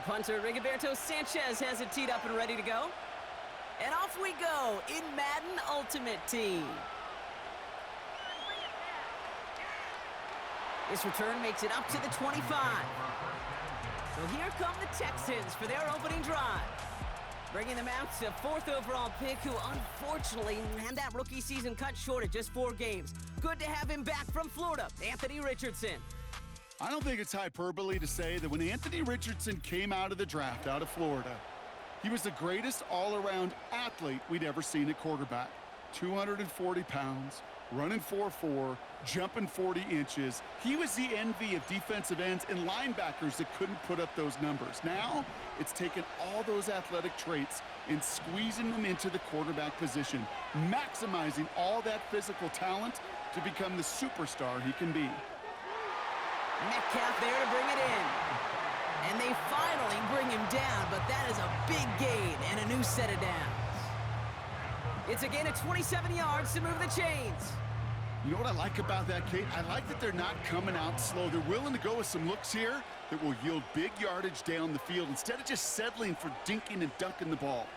punter Rigoberto Sanchez has it teed up and ready to go. And off we go in Madden Ultimate Team. This return makes it up to the 25. So here come the Texans for their opening drive. Bringing them out to 4th overall pick, who unfortunately had that rookie season cut short at just 4 games. Good to have him back from Florida, Anthony Richardson. I don't think it's hyperbole to say that when Anthony Richardson came out of the draft out of Florida, he was the greatest all-around athlete we'd ever seen at quarterback. 240 pounds, running 4.4, jumping 40 inches. He was the envy of defensive ends and linebackers that couldn't put up those numbers. Now, it's taken all those athletic traits and squeezing them into the quarterback position, maximizing all that physical talent to become the superstar he can be. Metcalf there to bring it in. And they finally bring him down, but that is a big gain and a new set of downs. It's a gain of 27 yards to move the chains. You know what I like about that, Kate? I like that they're not coming out slow. They're willing to go with some looks here that will yield big yardage down the field instead of just settling for dinking and dunking the ball.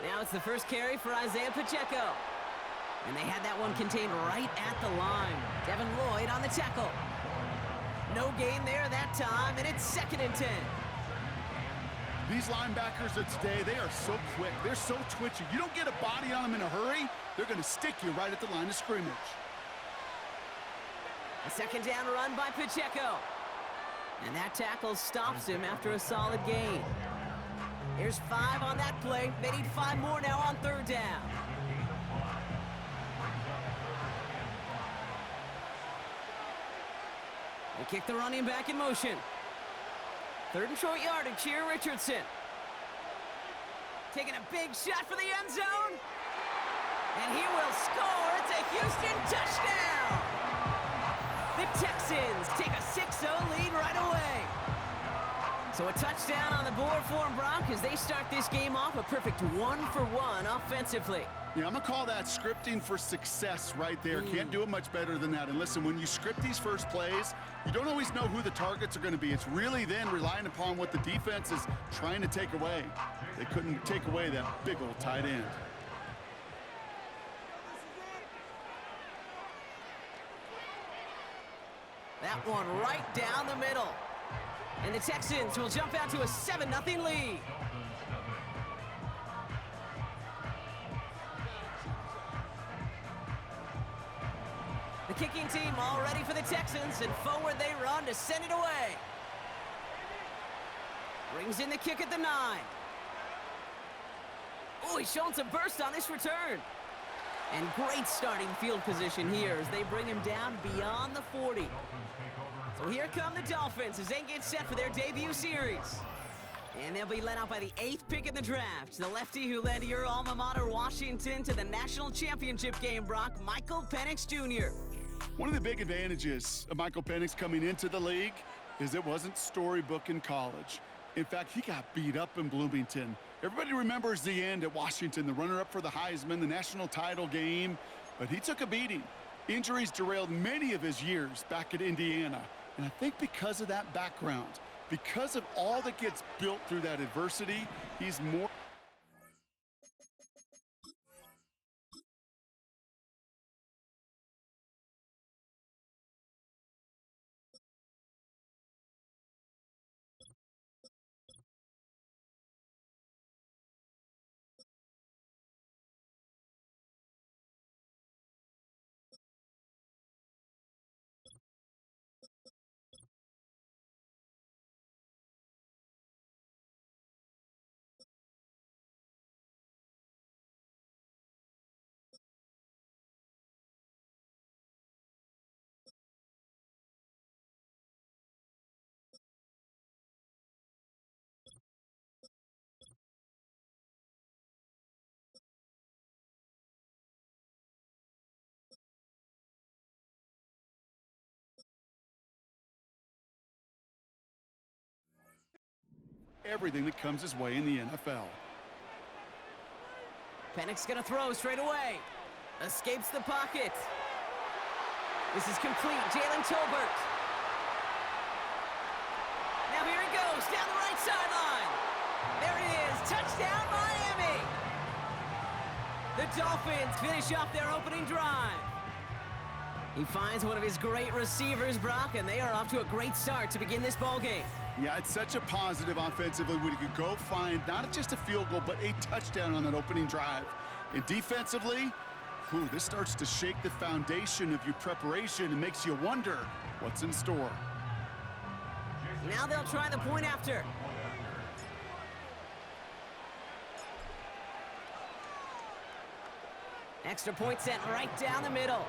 Now it's the first carry for Isaiah Pacheco. And they had that one contained right at the line. Devin Lloyd on the tackle. No gain there that time, and it's 2nd and 10. These linebackers of today, they are so quick. They're so twitchy. You don't get a body on them in a hurry, they're going to stick you right at the line of scrimmage. A 2nd down run by Pacheco. And that tackle stops him after a solid gain. Here's 5 on that play. They need 5 more now on 3rd down. They kick the running back in motion. 3rd and short yardage here, Richardson. Taking a big shot for the end zone. And he will score. It's a Houston touchdown. The Texans take a 6-0 lead right away. So a touchdown on the board for them, Brock, as they start this game off a perfect 1-for-1 offensively. Yeah, I'm going to call that scripting for success right there. Can't do it much better than that. And listen, when you script these first plays, you don't always know who the targets are going to be. It's really then relying upon what the defense is trying to take away. They couldn't take away that big old tight end. That one right down the middle. And the Texans will jump out to a 7-0 lead. The kicking team all ready for the Texans, and forward they run to send it away. Brings in the kick at the 9. Oh, he's showing some burst on this return. And great starting field position here as they bring him down beyond the 40. So here come the Dolphins as they get set for their debut series. And they'll be led out by the 8th pick in the draft, the lefty who led your alma mater, Washington, to the national championship game, Brock, Michael Penix Jr. One of the big advantages of Michael Penix coming into the league is it wasn't storybook in college. In fact, he got beat up in Bloomington. Everybody remembers the end at Washington, the runner-up for the Heisman, the national title game, but he took a beating. Injuries derailed many of his years back at Indiana. And I think because of that background, because of all that gets built through that adversity, he's more... everything that comes his way in the NFL. Penix gonna throw straight away. Escapes the pocket. This is complete. Jalen Tolbert. Now here he goes down the right sideline. There it is. Touchdown, Miami. The Dolphins finish off their opening drive. He finds one of his great receivers, Brock, and they are off to a great start to begin this ball game. Yeah, it's such a positive offensively when you could go find not just a field goal, but a touchdown on that opening drive. And defensively, this starts to shake the foundation of your preparation and makes you wonder what's in store. Now they'll try the point after. Extra point sent right down the middle.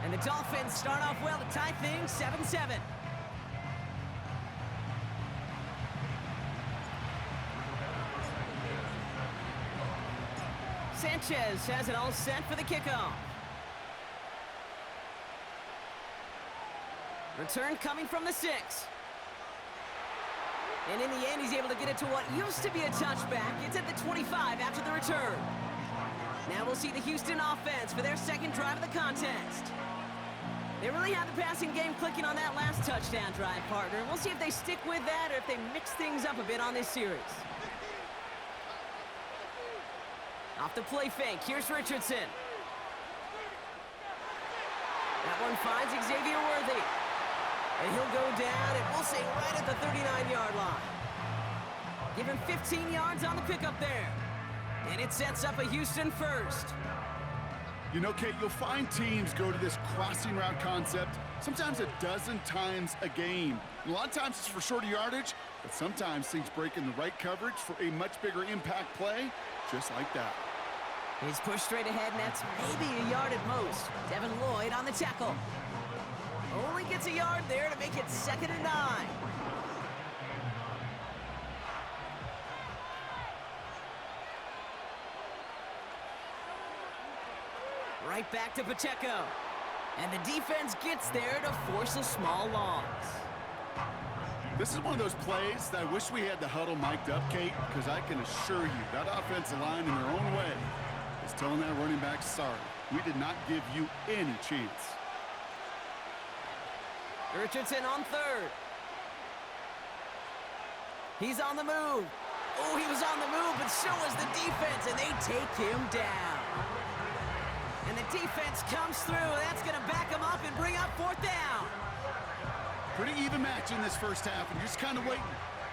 And the Dolphins start off well to tie things 7-7. Sanchez has it all set for the kickoff. Return coming from the 6. And in the end, he's able to get it to what used to be a touchback. It's at the 25 after the return. Now we'll see the Houston offense for their second drive of the contest. They really have the passing game clicking on that last touchdown drive, partner. We'll see if they stick with that or if they mix things up a bit on this series. Off the play fake, here's Richardson. That one finds Xavier Worthy. And he'll go down, and we'll say right at the 39-yard line. Give him 15 yards on the pickup there. And it sets up a Houston first. You know, Kate, you'll find teams go to this crossing route concept sometimes a dozen times a game. And a lot of times it's for shorter yardage, but sometimes things break in the right coverage for a much bigger impact play, just like that. He's pushed straight ahead, and that's maybe a yard at most. Devin Lloyd on the tackle. Only gets a yard there to make it 2nd and 9. Right back to Pacheco. And the defense gets there to force a small loss. This is one of those plays that I wish we had the huddle mic'd up, Kate, because I can assure you that offensive line in their own way is telling that running back, sorry, we did not give you any chance. Richardson on 3rd. He's on the move. Oh, he was on the move, but so was the defense, and they take him down. And the defense comes through. That's going to back him up and bring up 4th down. Pretty even match in this first half, and you're just kind of waiting.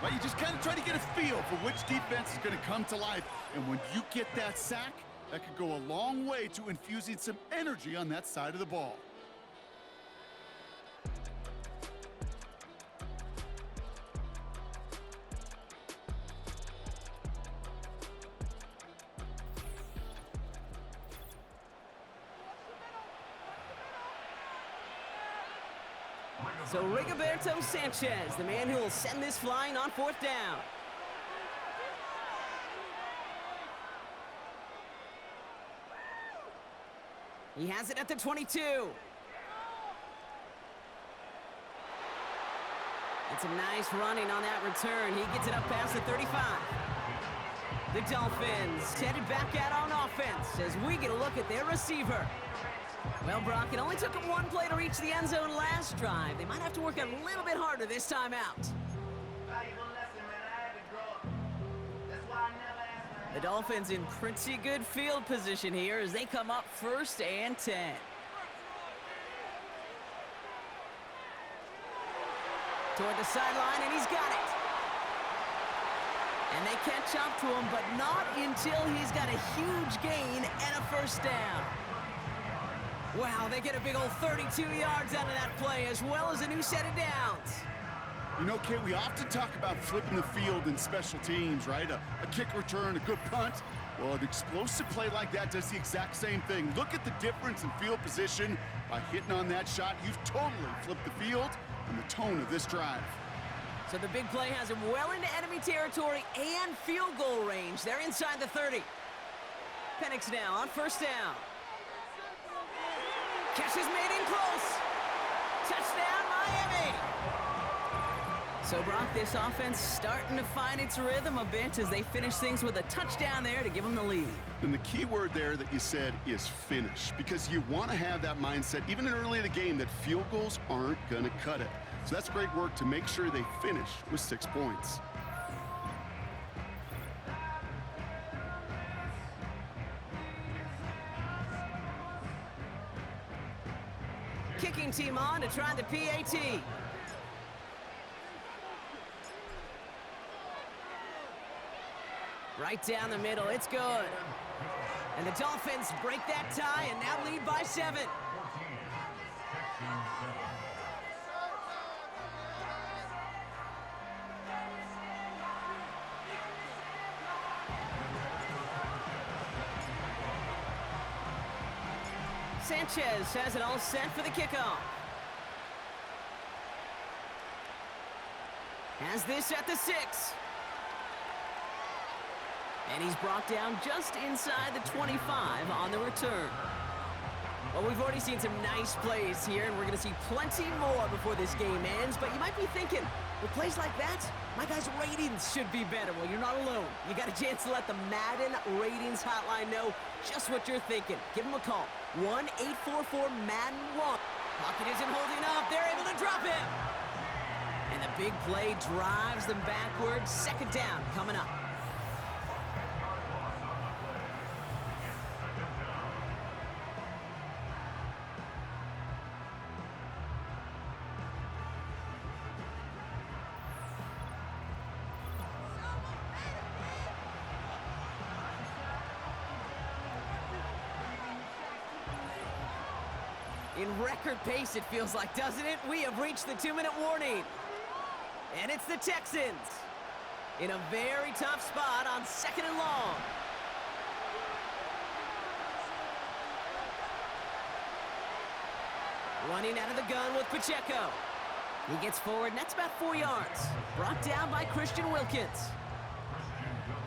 Right? You just kind of try to get a feel for which defense is going to come to life. And when you get that sack, that could go a long way to infusing some energy on that side of the ball. So Rigoberto Sanchez, the man who will send this flying on 4th down. He has it at the 22. It's a nice running on that return. He gets it up past the 35. The Dolphins headed back out on offense as we get a look at their receiver. Well, Brock, it only took them one play to reach the end zone last drive. They might have to work a little bit harder this time out. The Dolphins in pretty good field position here as they come up 1st and 10. Toward the sideline, and he's got it. And they catch up to him, but not until he's got a huge gain and a 1st down. Wow, they get a big old 32 yards out of that play, as well as a new set of downs. You know, Kate, we often talk about flipping the field in special teams, right? A kick return, a good punt. Well, an explosive play like that does the exact same thing. Look at the difference in field position. By hitting on that shot, you've totally flipped the field and the tone of this drive. So the big play has him well into enemy territory and field goal range. They're inside the 30. Penix now on 1st down. Catch is made in close. Touchdown, Miami. So, Brock, this offense starting to find its rhythm a bit as they finish things with a touchdown there to give them the lead. And the key word there that you said is finish, because you want to have that mindset, even early in the game, that field goals aren't going to cut it. So that's great work to make sure they finish with 6 points. Kicking team on to try the PAT. Right down the middle, it's good. And the Dolphins break that tie and now lead by 7. Sanchez has it all set for the kickoff. Has this at the 6. And he's brought down just inside the 25 on the return. Well, we've already seen some nice plays here, and we're going to see plenty more before this game ends. But you might be thinking, with plays like that, my guys' ratings should be better. Well, you're not alone. You got a chance to let the Madden ratings hotline know just what you're thinking. Give them a call. 1-844-MADDEN-1. Pocket isn't holding up. They're able to drop him. And the big play drives them backwards. Second down coming up. In record pace, it feels like, doesn't it? We have reached the 2-minute warning. And it's the Texans in a very tough spot on 2nd and long. Running out of the gun with Pacheco. He gets forward, and that's about 4 yards. Brought down by Christian Wilkins.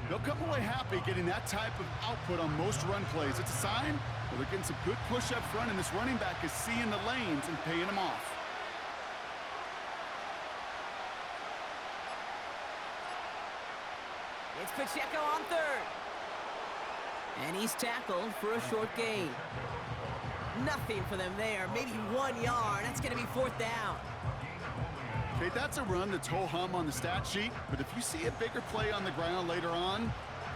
They'll come away happy getting that type of output on most run plays. It's a sign that they're getting some good push up front, and this running back is seeing the lanes and paying them off. It's Pacheco on 3rd. And he's tackled for a short gain. Nothing for them there. Maybe 1 yard. That's going to be 4th down. Okay, that's a run that's ho-hum on the stat sheet, but if you see a bigger play on the ground later on,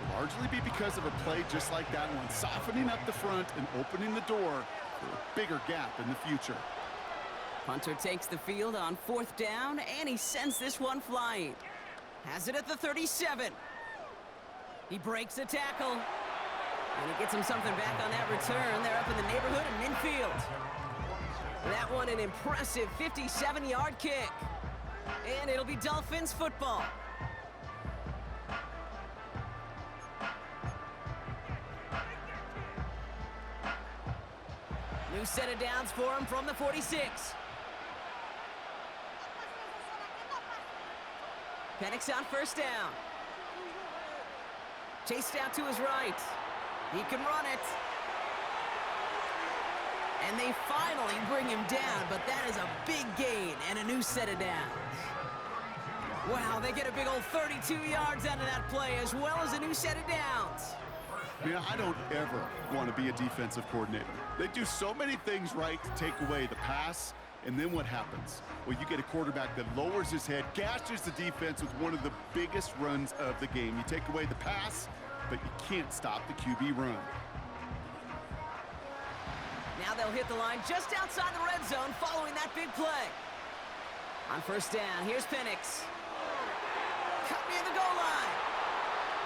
it'll largely be because of a play just like that one, softening up the front and opening the door for a bigger gap in the future. Punter takes the field on 4th down, and he sends this one flying. Has it at the 37. He breaks a tackle, and he gets him something back on that return. They're up in the neighborhood of midfield. That one an impressive 57-yard kick. And it'll be Dolphins football. New set of downs for him from the 46. Penix on 1st down. Chased out to his right. He can run it. And they finally bring him down, but that is a big gain and a new set of downs. Wow, they get a big old 32 yards out of that play, as well as a new set of downs. Man, I don't ever want to be a defensive coordinator. They do so many things right to take away the pass, and then what happens? Well, you get a quarterback that lowers his head, gashes the defense with one of the biggest runs of the game. You take away the pass, but you can't stop the QB run. Now they'll hit the line just outside the red zone following that big play. On 1st down, here's Penix. Cut near the goal line.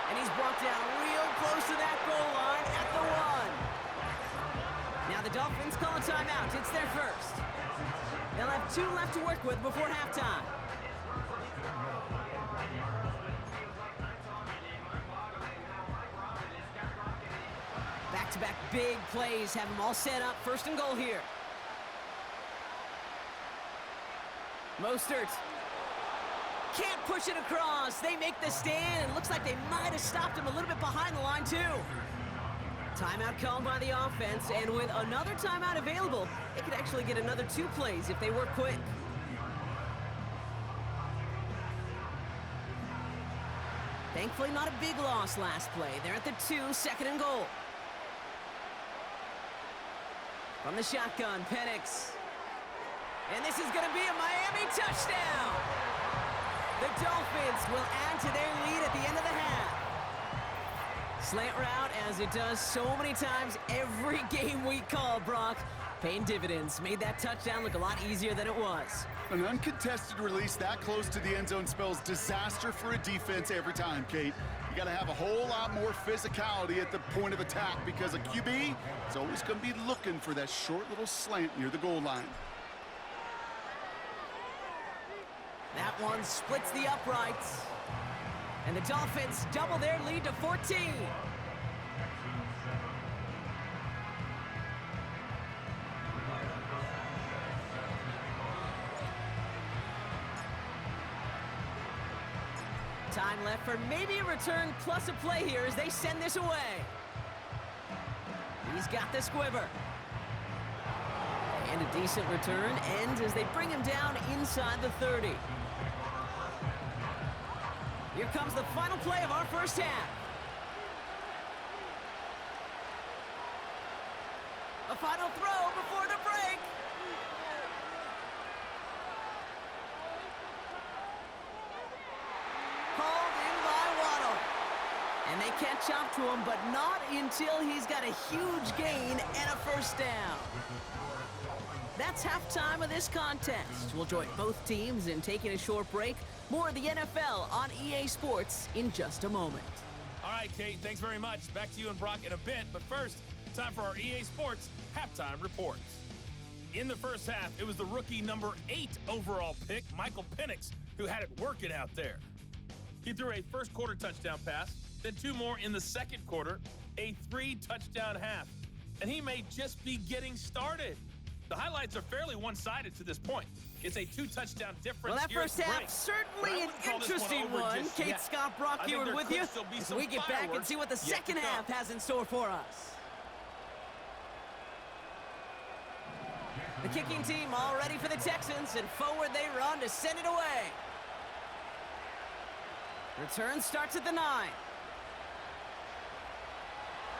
And he's brought down real close to that goal line at the 1. Now the Dolphins call a timeout. It's their first. They'll have 2 left to work with before halftime. Back-to-back big plays have them all set up. 1st and goal here. Mostert can't push it across. They make the stand, and looks like they might have stopped him a little bit behind the line, too. Timeout called by the offense, and with another timeout available, they could actually get another 2 plays if they work quick. Thankfully, not a big loss last play. They're at the 2, 2nd and goal. From the shotgun, Penix. And this is going to be a Miami touchdown. The Dolphins will add to their lead at the end of the half. Slant route, as it does so many times every game we call, Brock. Paying dividends. Made that touchdown look a lot easier than it was. An uncontested release that close to the end zone spells disaster for a defense every time, Kate. You got to have a whole lot more physicality at the point of attack because a QB is always going to be looking for that short little slant near the goal line. That one splits the uprights. And the Dolphins double their lead to 14. Time left for maybe a return plus a play here as they send this away. He's got the squiver. And a decent return ends as they bring him down inside the 30. Here comes the final play of our first half. A final throw before the break. Called in by Waddle. And they catch up to him, but not until he's got a huge gain and a first down. That's halftime of this contest. We'll join both teams in taking a short break. More of the NFL on EA Sports in just a moment. All right, Kate, thanks very much. Back to you and Brock in a bit. But first, time for our EA Sports halftime reports. In the first half, it was the rookie number 8 overall pick, Michael Penix, who had it working out there. He threw a first quarter touchdown pass, then 2 more in the second quarter, a 3-touchdown half. And he may just be getting started. The highlights are fairly one-sided to this point. It's a 2-touchdown difference. Well, that first half, certainly an interesting one. Kate, Scott, Brock, Eward with you. As we get back and see what the second half has in store for us. The kicking team all ready for the Texans, and forward they run to send it away. Return starts at the 9.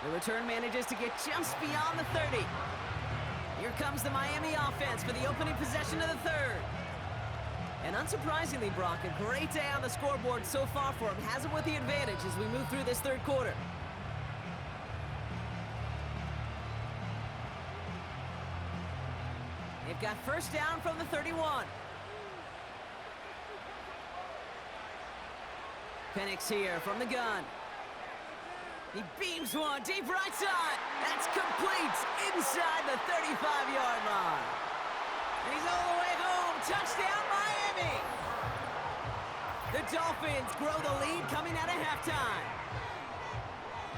The return manages to get just beyond the 30. Here comes the Miami offense for the opening possession of the 3rd. And unsurprisingly, Brock, a great day on the scoreboard so far for him. Has him with the advantage as we move through this 3rd quarter. They've got first down from the 31. Penix here from the gun. He beams one deep right side. That's complete inside the 35-yard line. And he's all the way home. Touchdown, Miami. The Dolphins grow the lead coming out of halftime.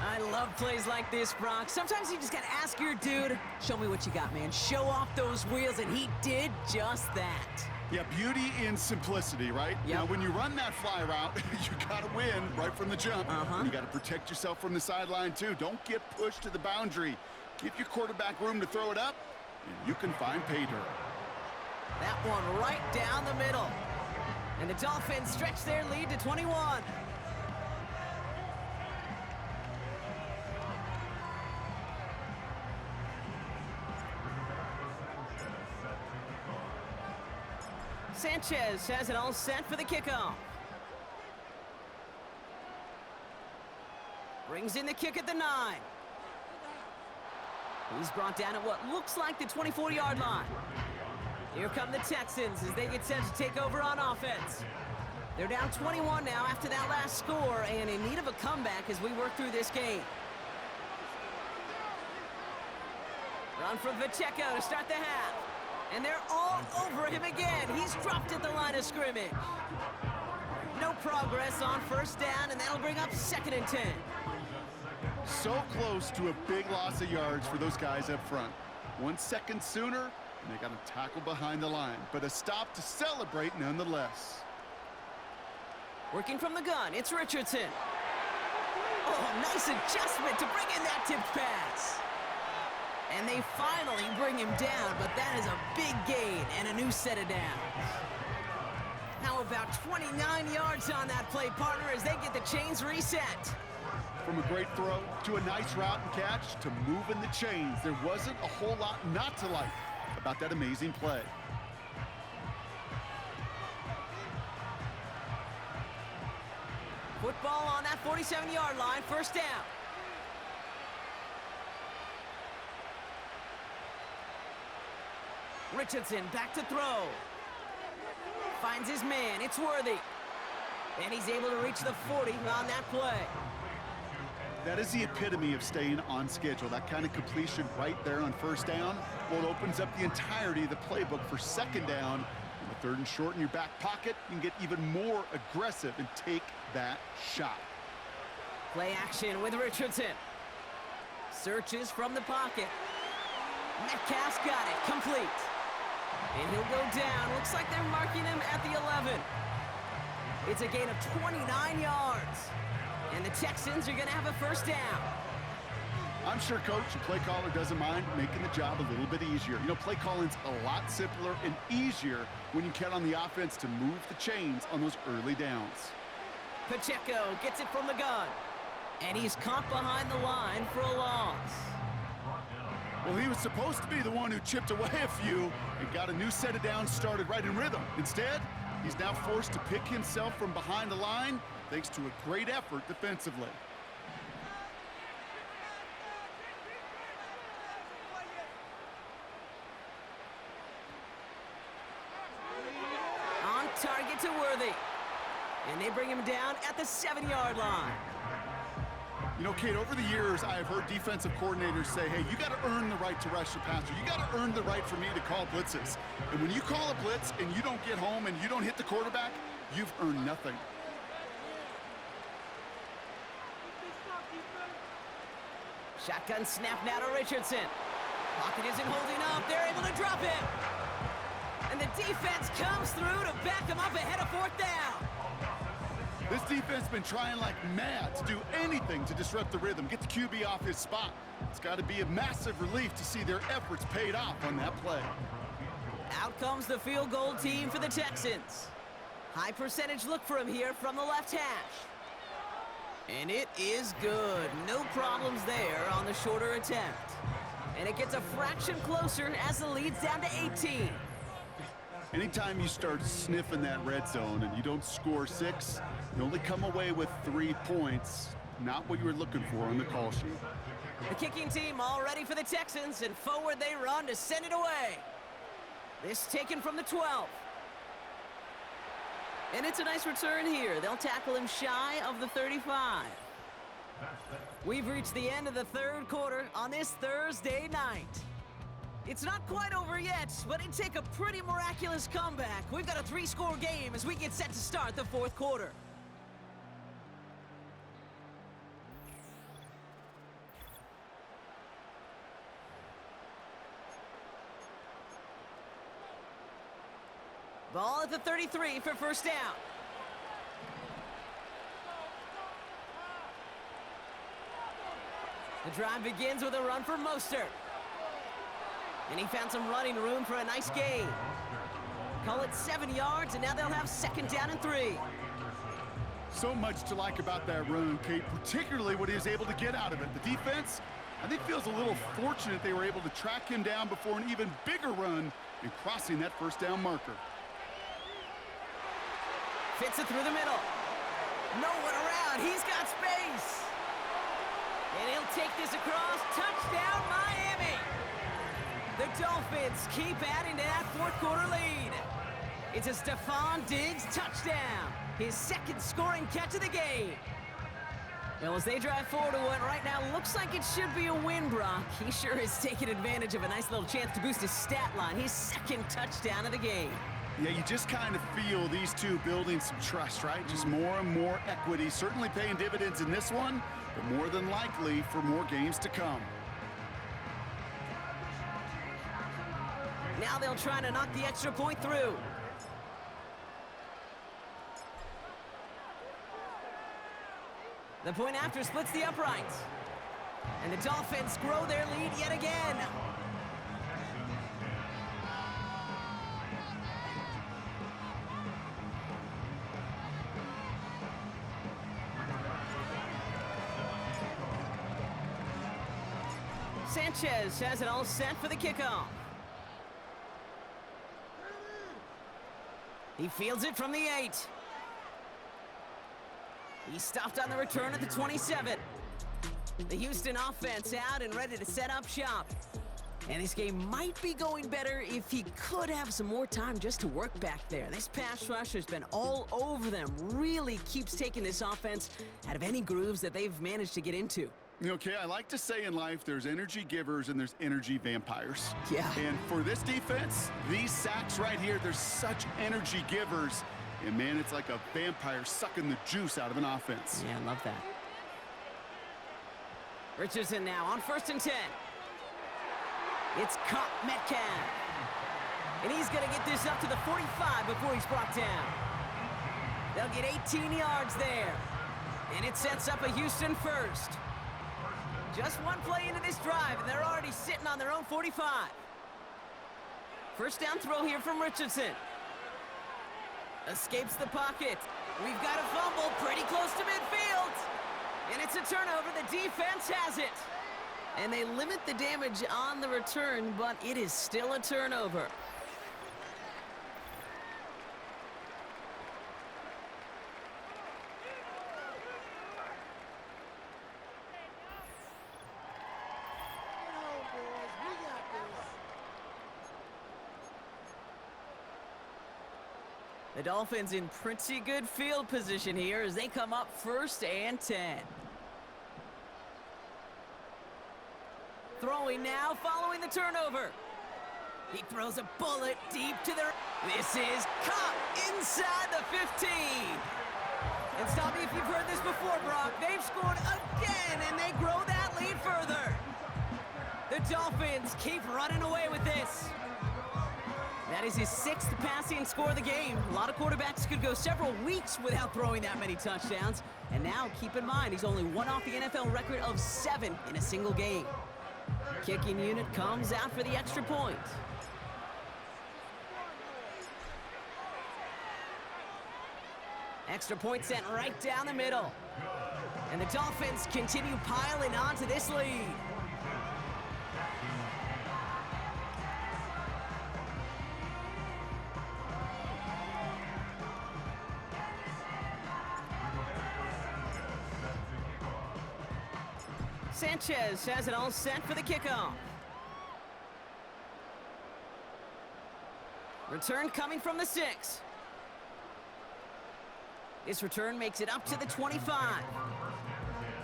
I love plays like this, Brock. Sometimes you just got to ask your dude, show me what you got, man. Show off those wheels, and he did just that. Yeah, beauty in simplicity, right? Yep. Now, when you run that fly route, you got to win right from the jump. You got to protect yourself from the sideline, too. Don't get pushed to the boundary. Give your quarterback room to throw it up, and you can find pay dirt. That one right down the middle. And the Dolphins stretch their lead to 21. Sanchez has it all set for the kickoff. Brings in the kick at the 9. He's brought down at what looks like the 24-yard line. Here come the Texans as they get set to take over on offense. They're down 21 now after that last score and in need of a comeback as we work through this game. Run from Pacheco to start the half. And they're all over him again. He's dropped at the line of scrimmage. No progress on first down, and that'll bring up 2nd and 10. So close to a big loss of yards for those guys up front. 1 second sooner, and they got to tackle behind the line. But a stop to celebrate nonetheless. Working from the gun, it's Richardson. Oh, nice adjustment to bring in that tipped pass. And they finally bring him down, but that is a big gain and a new set of downs. How about 29 yards on that play, partner, as they get the chains reset? From a great throw to a nice route and catch to moving the chains, there wasn't a whole lot not to like about that amazing play. Ball on that 47-yard line, first down. Richardson back to throw. Finds his man, it's Worthy. And he's able to reach the 40 on that play. That is the epitome of staying on schedule. That kind of completion right there on first down, well, it opens up the entirety of the playbook for second down. And with 3rd and short in your back pocket, you can get even more aggressive and take that shot. Play action with Richardson. Searches from the pocket. Metcalf's got it, complete. And he'll go down. Looks like they're marking him at the 11. It's a gain of 29 yards. And the Texans are going to have a first down. I'm sure, Coach, the play caller doesn't mind making the job a little bit easier. You know, play calling's a lot simpler and easier when you count on the offense to move the chains on those early downs. Pacheco gets it from the gun. And he's caught behind the line for a loss. Well, he was supposed to be the one who chipped away a few and got a new set of downs started right in rhythm. Instead, he's now forced to pick himself from behind the line thanks to a great effort defensively. On target to Worthy. And they bring him down at the 7-yard line. You know, Kate, over the years, I have heard defensive coordinators say, hey, you got to earn the right to rush the passer. You got to earn the right for me to call blitzes. And when you call a blitz and you don't get home and you don't hit the quarterback, you've earned nothing. Shotgun snap now to Richardson. Pocket isn't holding up. They're able to drop him. And the defense comes through to back him up ahead of 4th down. This defense has been trying like mad to do anything to disrupt the rhythm, get the QB off his spot. It's got to be a massive relief to see their efforts paid off on that play. Out comes the field goal team for the Texans. High percentage look for him here from the left hash. And it is good. No problems there on the shorter attempt. And it gets a fraction closer as the lead's down to 18. Anytime you start sniffing that red zone and you don't score 6, you only come away with 3 points. Not what you were looking for on the call sheet. The kicking team all ready for the Texans, and forward they run to send it away. This taken from the 12. And it's a nice return here. They'll tackle him shy of the 35. We've reached the end of the 3rd quarter on this Thursday night. It's not quite over yet, but it'd take a pretty miraculous comeback. We've got a 3-score game as we get set to start the 4th quarter. Ball at the 33 for first down. The drive begins with a run for Mostert. And he found some running room for a nice gain. Call it 7 yards, and now they'll have 2nd down and 3. So much to like about that run, Kate, particularly what he was able to get out of it. The defense, I think, feels a little fortunate they were able to track him down before an even bigger run and crossing that first down marker. Fits it through the middle. No one around. He's got space. And he'll take this across. Touchdown, Miami. The Dolphins keep adding to that 4th quarter lead. It's a Stephon Diggs touchdown. His 2nd scoring catch of the game. Well, as they drive forward to what right now looks like it should be a win, Brock. He sure is taking advantage of a nice little chance to boost his stat line. His 2nd touchdown of the game. Yeah, you just kind of feel these two building some trust, right? Just more and more equity, certainly paying dividends in this one, but more than likely for more games to come. Now they'll try to knock the extra point through. The point after splits the uprights. And the Dolphins grow their lead yet again. Sanchez has it all set for the kickoff. He fields it from the 8. He stopped on the return at the 27. The Houston offense out and ready to set up shop. And this game might be going better if he could have some more time just to work back there. This pass rush has been all over them. Really keeps taking this offense out of any grooves that they've managed to get into. Okay, I like to say in life there's energy givers and there's energy vampires. Yeah. And for this defense, these sacks right here, they're such energy givers. And man, it's like a vampire sucking the juice out of an offense. Yeah, I love that. Richardson now on 1st and 10. It's caught Metcalf. And he's going to get this up to the 45 before he's brought down. They'll get 18 yards there. And it sets up a Houston first. Just one play into this drive, and they're already sitting on their own 45. First down throw here from Richardson. Escapes the pocket. We've got a fumble pretty close to midfield. And it's a turnover. The defense has it. And they limit the damage on the return, but it is still a turnover. The Dolphins in pretty good field position here as they come up 1st and 10. Throwing now following the turnover. He throws a bullet deep to the... This is caught inside the 15. And stop me if you've heard this before, Brock. They've scored again, and they grow that lead further. The Dolphins keep running away with this. That is his 6th passing score of the game. A lot of quarterbacks could go several weeks without throwing that many touchdowns. And now, keep in mind, he's only one off the NFL record of 7 in a single game. Kicking unit comes out for the extra point. Extra point sent right down the middle. And the Dolphins continue piling onto this lead. Sanchez has it all set for the kickoff. Return coming from the 6. This return makes it up to the 25.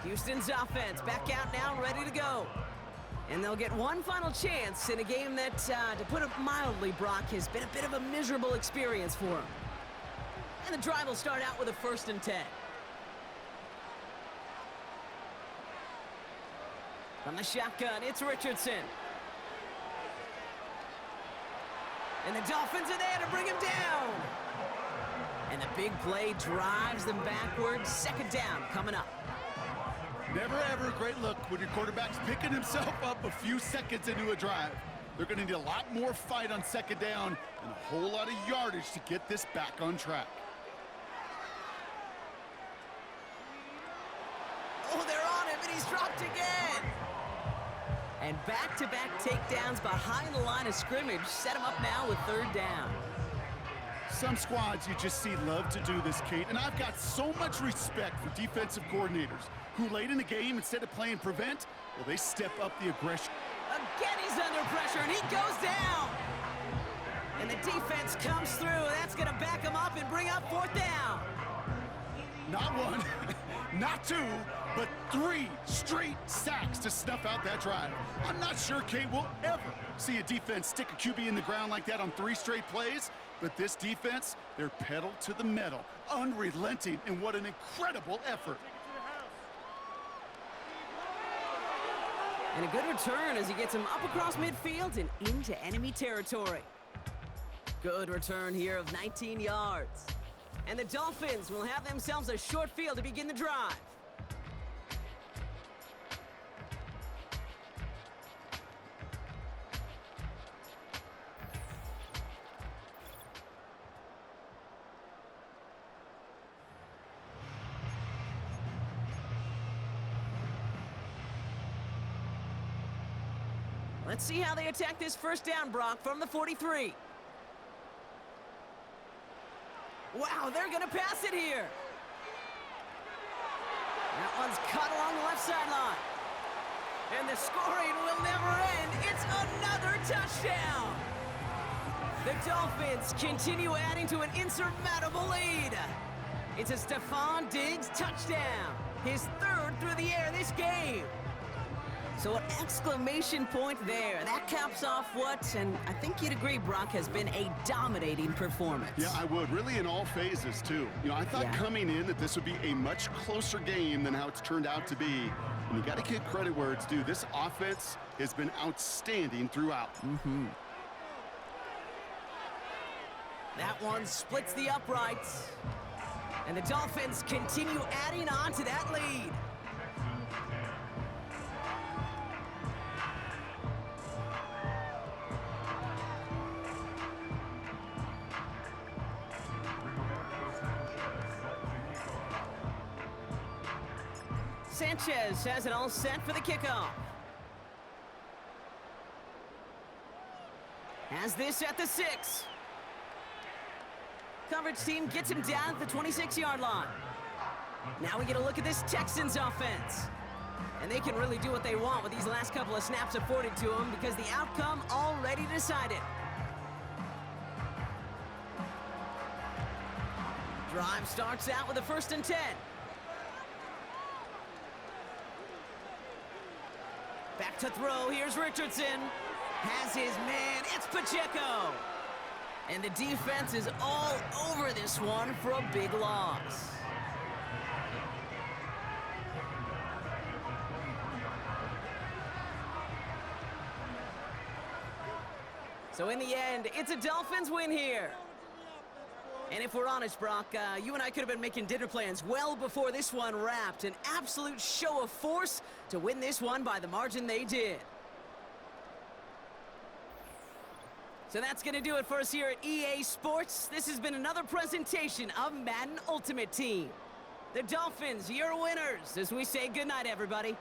Houston's offense back out now, ready to go. And they'll get one final chance in a game that, to put it mildly, Brock, has been a bit of a miserable experience for them. And the drive will start out with a 1st and 10. From the shotgun, it's Richardson. And the Dolphins are there to bring him down. And the big play drives them backwards. 2nd down coming up. Never ever a great look when your quarterback's picking himself up a few seconds into a drive. They're going to need a lot more fight on 2nd down and a whole lot of yardage to get this back on track. Oh, they're on him, and he's dropped again. And back-to-back takedowns behind the line of scrimmage set him up now with 3rd down. Some squads you just see love to do this, Kate, and I've got so much respect for defensive coordinators who late in the game, instead of playing prevent, well, they step up the aggression. Again, he's under pressure, and he goes down. And the defense comes through. That's going to back him up and bring up 4th down. Not 1, not 2, but 3 straight sacks to snuff out that drive. I'm not sure, Kate, we'll ever see a defense stick a QB in the ground like that on 3 straight plays, but this defense, they're pedal to the metal, unrelenting, and what an incredible effort. And a good return as he gets him up across midfield and into enemy territory. Good return here of 19 yards. And the Dolphins will have themselves a short field to begin the drive. Let's see how they attack this 1st down, Brock, from the 43. Wow, they're going to pass it here. one's cut along the left sideline. And the scoring will never end. It's another touchdown. The Dolphins continue adding to an insurmountable lead. It's a Stephon Diggs touchdown. His third through the air this game. So an exclamation point there. That caps off what, and I think you'd agree, Brock, has been a dominating performance. Yeah, I would. Really in all phases, too. You know, I thought coming in that this would be a much closer game than how it's turned out to be. And you got to give credit where it's due. This offense has been outstanding throughout. That one splits the uprights. And the Dolphins continue adding on to that lead. Sanchez has it all set for the kickoff. Has this at the 6. Coverage team gets him down at the 26-yard line. Now we get a look at this Texans offense. And they can really do what they want with these last couple of snaps afforded to them because the outcome already decided. Drive starts out with a 1st and 10. Back to throw, here's Richardson. Has his man, it's Pacheco. And the defense is all over this one for a big loss. So in the end, it's a Dolphins win here. And if we're honest, Brock, you and I could have been making dinner plans well before this one wrapped. An absolute show of force to win this one by the margin they did. So that's going to do it for us here at EA Sports. This has been another presentation of Madden Ultimate Team. The Dolphins, your winners, as we say goodnight, everybody.